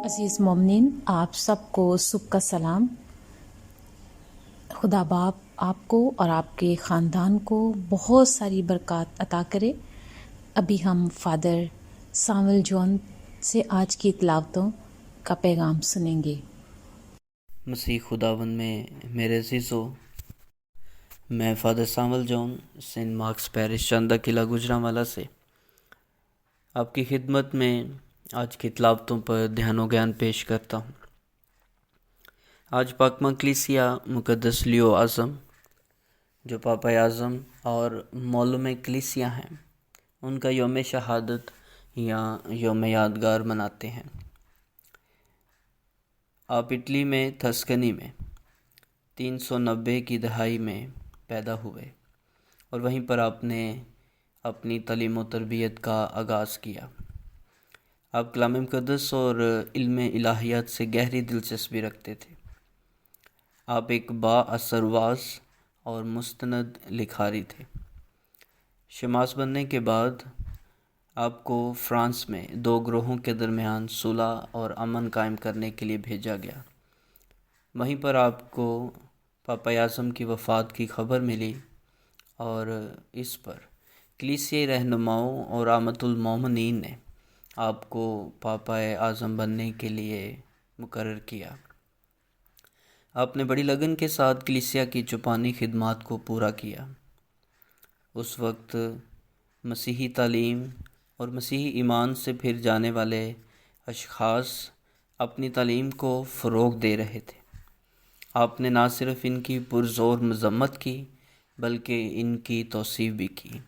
अज़ीज़ मोमिनीन, आप सबको सुबह का सलाम। खुदा बाप आपको और आपके ख़ानदान को बहुत सारी बरक़ात अता करे। अभी हम फ़ादर सामुएल जॉन से आज की तिलावतों का पैगाम सुनेंगे। मसीह खुदावंद में मेरे अज़ीज़ों, मैं father Samuel John saint Mark's parish Chanda Qila Gujranwala से आपकी खिदमत में आज की तिलावतों पर ध्यान और ज्ञान पेश करता हूँ। आज पाकमा कलीसिया मुक़द्दस लियो आज़म, जो पापा आज़म और मौलूम कलीसिया हैं, उनका यौम शहादत या यौम यादगार मनाते हैं। आप इटली में थस्कनी में 390 की दहाई में पैदा हुए और वहीं पर आपने अपनी तालीम व तरबियत का आगाज़ किया। आप कलाम मुक़द्दस और इल्म इलाहियात से गहरी दिलचस्पी रखते थे। आप एक बाअसर वाज़ और मुस्तनद लिखारी थे। शमास बनने के बाद आपको फ्रांस में दो ग्रोहों के दरमियान सुलह और अमन कायम करने के लिए भेजा गया। वहीं पर आपको पापा आज़म की वफ़ात की खबर मिली और इस पर कलीसियाई रहनुमाओं और आमतुल मोमिनीन ने आपको पापा आज़म बनने के लिए मुकर्रर किया। आपने बड़ी लगन के साथ कलीसिया की चुपानी खिदमात को पूरा किया। उस वक्त मसीही तालीम और मसीही ईमान से फिर जाने वाले अशख़ास अपनी तालीम को फ़रोग़ दे रहे थे। आपने ना सिर्फ इनकी पुरज़ोर मज़म्मत की बल्कि इनकी तौसीफ़ भी की।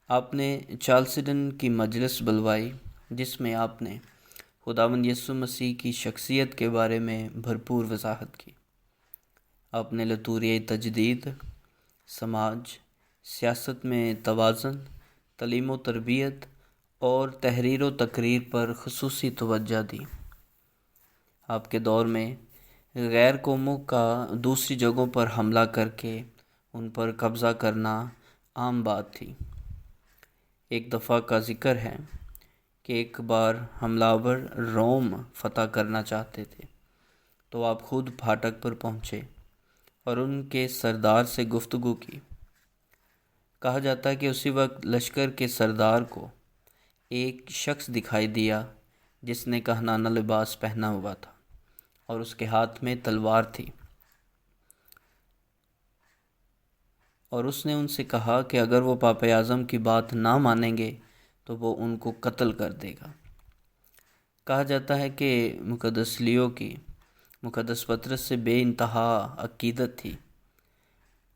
आपने चार्ल्सटन की मजलिस बुलवाई, जिसमें आपने खुदावंद यीशु मसीह की शख्सियत के बारे में भरपूर वजाहत की। आपने लतूरिया तजदीद, समाज, सियासत में तवाज़ुन, तालीम व तरबियत और तहरीर व तकरीर पर ख़ुसूसी तवज्जो दी। आपके दौर में गैर कौमों का दूसरी जगहों पर हमला करके उन पर कब्ज़ा करना आम बात थी। एक दफ़ा का ज़िक्र है कि एक बार हमलावर रोम फ़तह करना चाहते थे, तो आप खुद फाटक पर पहुँचे और उनके सरदार से गुफ्तगू की। कहा जाता है कि उसी वक्त लश्कर के सरदार को एक शख्स दिखाई दिया जिसने कहनाना लिबास पहना हुआ था और उसके हाथ में तलवार थी, और उसने उनसे कहा कि अगर वो पापा आज़म की बात ना मानेंगे तो वो उनको कत्ल कर देगा। कहा जाता है कि मुक़द्दस लियो की मुक़द्दस पत्रस से बेइंतहा अक़ीदत थी।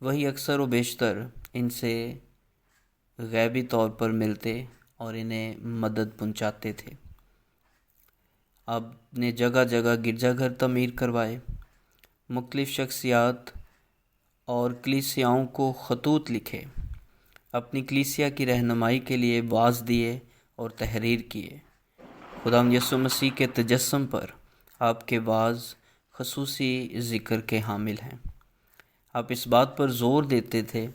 वही अक्सर व बेशतर इनसे गैबी तौर पर मिलते और इन्हें मदद पहुंचाते थे। आपने जगह जगह गिरजाघर तमीर करवाए, मुख्तलिफ़ शख्सियात और कलीसियाओं को ख़तूत लिखे, अपनी कलीसिया की रहनुमाई के लिए वाज़ दिए और तहरीर किए। खुदावंद यीशु मसीह के तजस्सुम पर आपके वाज़ ख़ुसूसी ज़िक्र के हामिल हैं। आप इस बात पर ज़ोर देते थे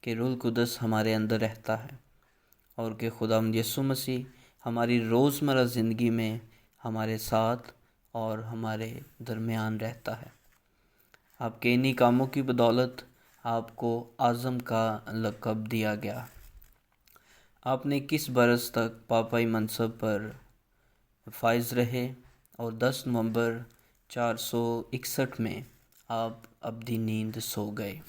कि रूह कुदस हमारे अंदर रहता है और कि खुदावंद यीशु मसीह हमारी रोज़मर्रा ज़िंदगी में हमारे साथ और हमारे दरमियान रहता है। आपके इन्हीं कामों की बदौलत आपको आज़म का लक़ब दिया गया। आपने 21 बरस तक पापाई मनसब पर फाइज रहे और 10 नवंबर 461 में आप अब्दी नींद सो गए।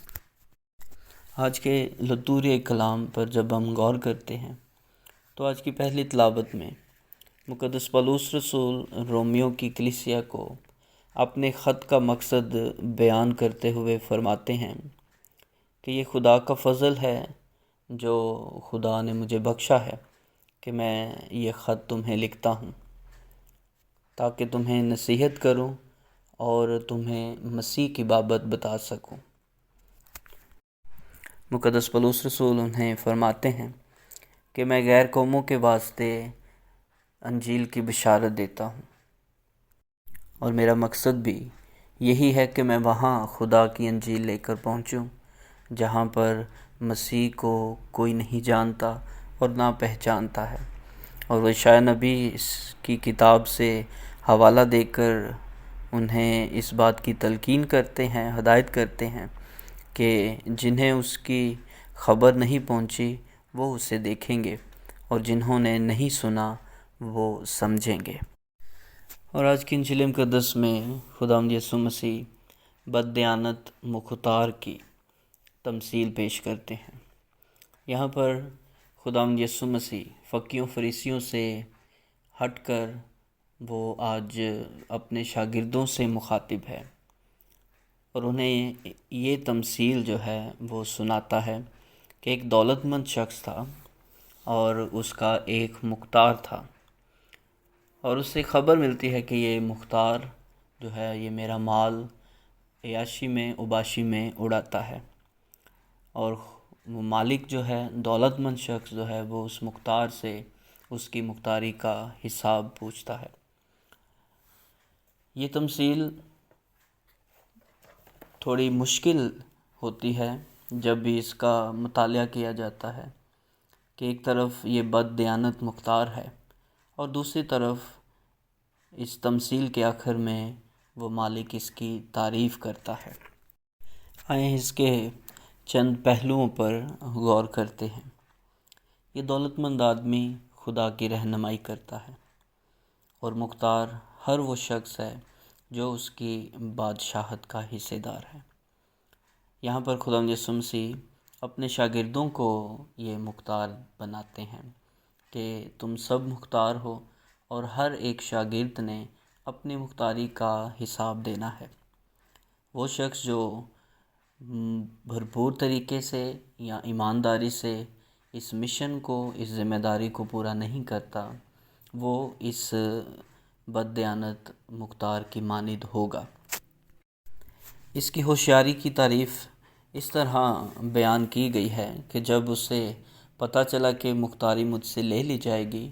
आज के लतूरे कलाम पर जब हम गौर करते हैं तो आज की पहली तिलावत में मुक़द्दस पौलुस रसूल रोमियो की कलीसिया को अपने ख़त का मकसद बयान करते हुए फरमाते हैं कि ये खुदा का फ़ज़ल है जो खुदा ने मुझे बख्शा है कि मैं ये ख़त तुम्हें लिखता हूँ ताकि तुम्हें नसीहत करूँ और तुम्हें मसीह की बाबत बता सकूँ। मुक़द्दस पौलुस रसूल उन्हें फरमाते हैं कि मैं गैर कौमों के वास्ते अंजील की बशारत देता हूँ और मेरा मकसद भी यही है कि मैं वहाँ खुदा की अंजील लेकर पहुँचूँ जहाँ पर मसीह को कोई नहीं जानता और ना पहचानता है, اور وہ عشاء نبی اس کی کتاب سے حوالہ دے کر انہیں اس بات کی تلقین کرتے ہیں، ہدایت کرتے ہیں کہ جنہیں اس کی خبر نہیں پہنچی وہ اسے دیکھیں گے، اور جنہوں نے نہیں سنا وہ سمجھیں گے۔ اور آج کی انجیل مقدس میں خداوند یسوع مسیح بددیانت مختار کی تمثیل پیش کرتے ہیں۔ یہاں پر خداوند یسوع مسیح فقیوں فریسیوں سے ہٹ کر وہ آج اپنے شاگردوں سے مخاطب ہے، اور انہیں یہ تمثیل جو ہے وہ سناتا ہے کہ ایک دولت مند شخص تھا اور اس کا ایک مختار تھا، اور اس سے خبر ملتی ہے کہ یہ مختار جو ہے یہ میرا مال عیاشی میں عباشی میں اڑاتا ہے، اور وہ مالک جو ہے دولت مند شخص جو ہے وہ اس مختار سے اس کی مختاری کا حساب پوچھتا ہے۔ یہ تمثیل تھوڑی مشکل ہوتی ہے جب بھی اس کا مطالعہ کیا جاتا ہے کہ ایک طرف یہ بد دیانت مختار ہے اور دوسری طرف اس تمثیل کے آخر میں وہ مالک اس کی تعریف کرتا ہے۔ آئیں اس کے چند پہلوؤں پر غور کرتے ہیں۔ یہ دولت مند آدمی خدا کی رہنمائی کرتا ہے، اور مختار ہر وہ شخص ہے جو اس کی بادشاہت کا حصہ دار ہے۔ یہاں پر خداوند یسوع مسیح اپنے شاگردوں کو یہ مختار بناتے ہیں کہ تم سب مختار ہو، اور ہر ایک شاگرد نے اپنی مختاری کا حساب دینا ہے۔ وہ شخص جو بھرپور طریقے سے یا ایمانداری سے اس مشن کو، اس ذمہ داری کو پورا نہیں کرتا، وہ اس بددیانت مختار کی مانند ہوگا۔ اس کی ہوشیاری کی تعریف اس طرح بیان کی گئی ہے کہ جب اسے پتہ چلا کہ مختاری مجھ سے لے لی جائے گی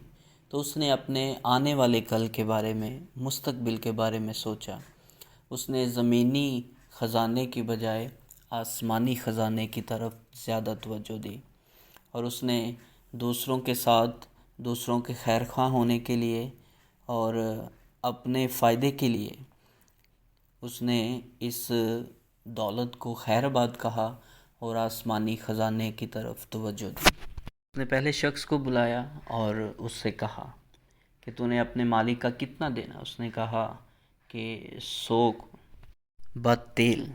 تو اس نے اپنے آنے والے کل کے بارے میں، مستقبل کے بارے میں سوچا۔ اس نے زمینی خزانے کی بجائے آسمانی خزانے کی طرف زیادہ توجہ دی، اور اس نے دوسروں کے ساتھ دوسروں کے خیر خواہ ہونے کے لیے اور اپنے فائدے کے لیے اس نے اس دولت کو خیر آباد کہا اور آسمانی خزانے کی طرف توجہ دی۔ اس نے پہلے شخص کو بلایا اور اس سے کہا کہ تو نے اپنے مالک کا کتنا دینا؟ اس نے کہا کہ 100 بد تیل۔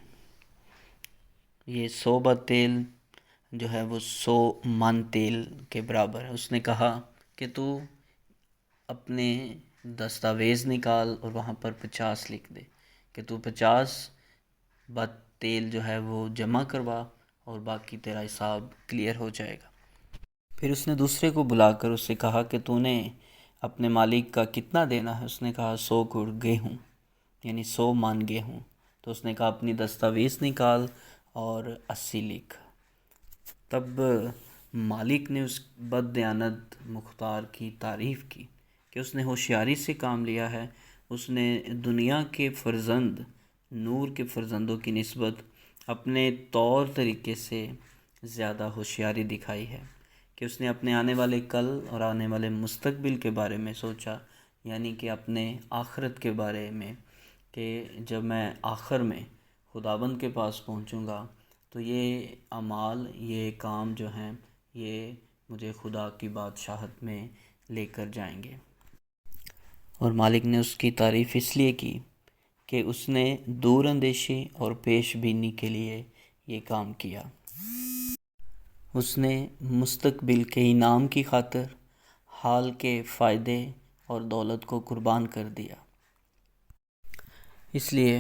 یہ 100 بد تیل جو ہے وہ 100 من تیل کے برابر ہے۔ اس نے کہا کہ تو اپنے دستاویز نکال اور وہاں پر 50 لکھ دے کہ تو 50 بد تیل جو ہے وہ جمع کروا اور باقی تیرا حساب کلیئر ہو جائے گا۔ پھر اس نے دوسرے کو بلا کر اس سے کہا کہ تو نے اپنے مالک کا کتنا دینا ہے؟ اس نے کہا 100 گڑ گیہوں، یعنی 100 من گیہوں۔ تو اس نے کہا اپنی دستاویز نکال اور 80 لکھ۔ تب مالک نے اس بد دیانت مختار کی تعریف کی کہ اس نے ہوشیاری سے کام لیا ہے۔ اس نے دنیا کے فرزند، نور کے فرزندوں کی نسبت اپنے طور طریقے سے زیادہ ہوشیاری دکھائی ہے کہ اس نے اپنے آنے والے کل اور آنے والے مستقبل کے بارے میں سوچا، یعنی کہ اپنے آخرت کے بارے میں، کہ جب میں آخر میں خداوند کے پاس پہنچوں گا تو یہ اعمال، یہ کام جو ہیں یہ مجھے خدا کی بادشاہت میں لے کر جائیں گے۔ اور مالک نے اس کی تعریف اس لیے کی کہ اس نے دور اندیشی اور پیش بینی کے لیے یہ کام کیا۔ اس نے مستقبل کے انعام کی خاطر حال کے فائدے اور دولت کو قربان کر دیا۔ اس لیے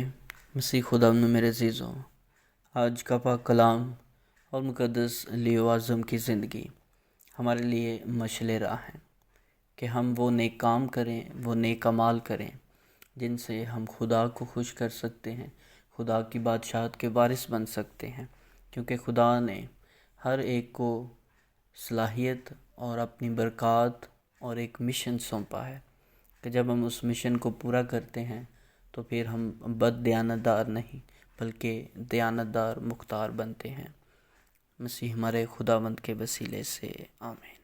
مسیح خداوند میرے عزیزوں، آج کا پاک کلام اور مقدس لیو اعظم کی زندگی ہمارے لیے مشعل راہ ہیں کہ ہم وہ نیک کام کریں، وہ نیک اعمال کریں جن سے ہم خدا کو خوش کر سکتے ہیں، خدا کی بادشاہت کے وارث بن سکتے ہیں، کیونکہ خدا نے ہر ایک کو صلاحیت اور اپنی برکات اور ایک مشن سونپا ہے کہ جب ہم اس مشن کو پورا کرتے ہیں تو پھر ہم بد دیانت دار نہیں بلکہ دیانت دار مختار بنتے ہیں۔ مسیح ہمارے خداوند کے وسیلے سے آمین۔